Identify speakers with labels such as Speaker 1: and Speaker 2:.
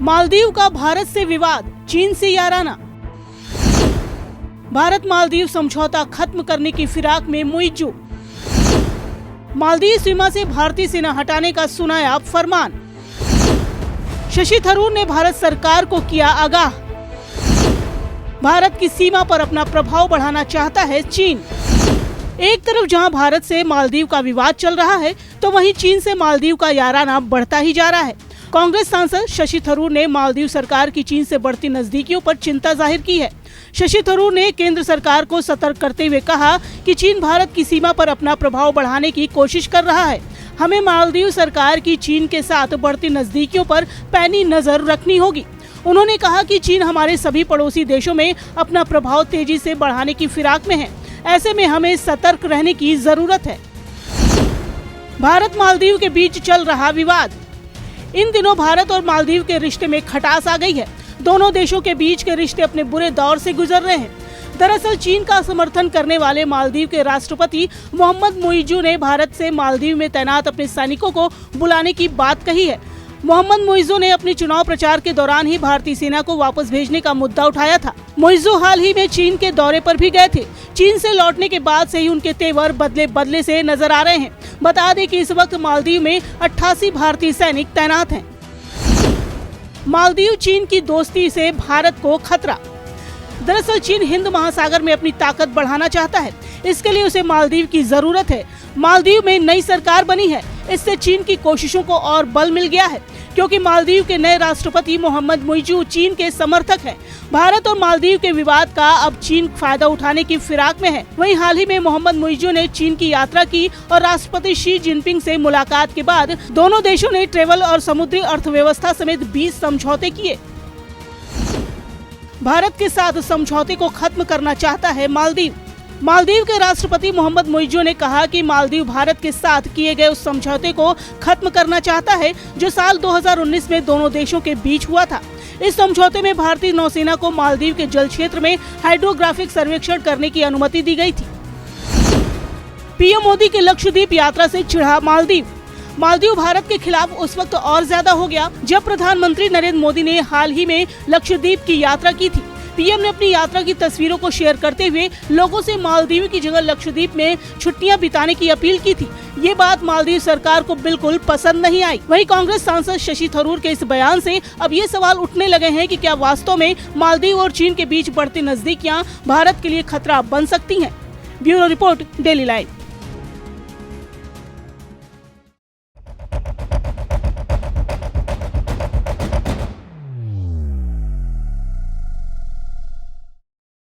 Speaker 1: मालदीव का भारत से विवाद, चीन से याराना। भारत मालदीव समझौता खत्म करने की फिराक में मुइज्जू। मालदीव सीमा से भारतीय सेना हटाने का सुनाया फरमान। शशि थरूर ने भारत सरकार को किया आगाह। भारत की सीमा पर अपना प्रभाव बढ़ाना चाहता है चीन। एक तरफ जहां भारत से मालदीव का विवाद चल रहा है, तो वहीं चीन से मालदीव का याराना बढ़ता ही जा रहा है। कांग्रेस सांसद शशि थरूर ने मालदीव सरकार की चीन से बढ़ती नजदीकियों पर चिंता जाहिर की है। शशि थरूर ने केंद्र सरकार को सतर्क करते हुए कहा कि चीन भारत की सीमा पर अपना प्रभाव बढ़ाने की कोशिश कर रहा है। हमें मालदीव सरकार की चीन के साथ बढ़ती नजदीकियों पर पैनी नजर रखनी होगी। उन्होंने कहा कि चीन हमारे सभी पड़ोसी देशों में अपना प्रभाव तेजी से बढ़ाने की फिराक में है। ऐसे में हमें सतर्क रहने की जरूरत है। भारत मालदीव के बीच चल रहा विवाद। इन दिनों भारत और मालदीव के रिश्ते में खटास आ गई है। दोनों देशों के बीच के रिश्ते अपने बुरे दौर से गुजर रहे हैं। दरअसल चीन का समर्थन करने वाले मालदीव के राष्ट्रपति मोहम्मद मुइज्जू ने भारत से मालदीव में तैनात अपने सैनिकों को बुलाने की बात कही है। मोहम्मद मुइज्जू ने अपने चुनाव प्रचार के दौरान ही भारतीय सेना को वापस भेजने का मुद्दा उठाया था। मुइज्जू हाल ही में चीन के दौरे पर भी गए थे। चीन से लौटने के बाद से ही उनके तेवर बदले बदले से नजर आ रहे हैं। बता दें कि इस वक्त मालदीव में 88 भारतीय सैनिक तैनात हैं। मालदीव चीन की दोस्ती से भारत को खतरा। दरअसल चीन हिंद महासागर में अपनी ताकत बढ़ाना चाहता है। इसके लिए उसे मालदीव की जरूरत है। मालदीव में नई सरकार बनी है। इससे चीन की कोशिशों को और बल मिल गया है, क्योंकि मालदीव के नए राष्ट्रपति मोहम्मद मुइज्जू चीन के समर्थक हैं। भारत और मालदीव के विवाद का अब चीन फायदा उठाने की फिराक में है। वहीं हाल ही में मोहम्मद मुइज्जू ने चीन की यात्रा की और राष्ट्रपति शी जिनपिंग से मुलाकात के बाद दोनों देशों ने ट्रेवल और समुद्री अर्थव्यवस्था समेत 20 समझौते किए। भारत के साथ समझौते को खत्म करना चाहता है मालदीव। मालदीव के राष्ट्रपति मोहम्मद मुइज्जू ने कहा कि मालदीव भारत के साथ किए गए उस समझौते को खत्म करना चाहता है जो साल 2019 में दोनों देशों के बीच हुआ था। इस समझौते में भारतीय नौसेना को मालदीव के जल क्षेत्र में हाइड्रोग्राफिक सर्वेक्षण करने की अनुमति दी गई थी। पीएम मोदी के लक्षद्वीप यात्रा से चिढ़ा मालदीव। मालदीव भारत के खिलाफ उस वक्त और ज्यादा हो गया जब प्रधानमंत्री नरेंद्र मोदी ने हाल ही में लक्षद्वीप की यात्रा की थी। पीएम ने अपनी यात्रा की तस्वीरों को शेयर करते हुए लोगों से मालदीव की जगह लक्षद्वीप में छुट्टियां बिताने की अपील की थी। ये बात मालदीव सरकार को बिल्कुल पसंद नहीं आई। वहीं कांग्रेस सांसद शशि थरूर के इस बयान से अब ये सवाल उठने लगे हैं कि क्या वास्तव में मालदीव और चीन के बीच बढ़ती नजदीकियां भारत के लिए खतरा बन सकती हैं। Bureau report, daily live.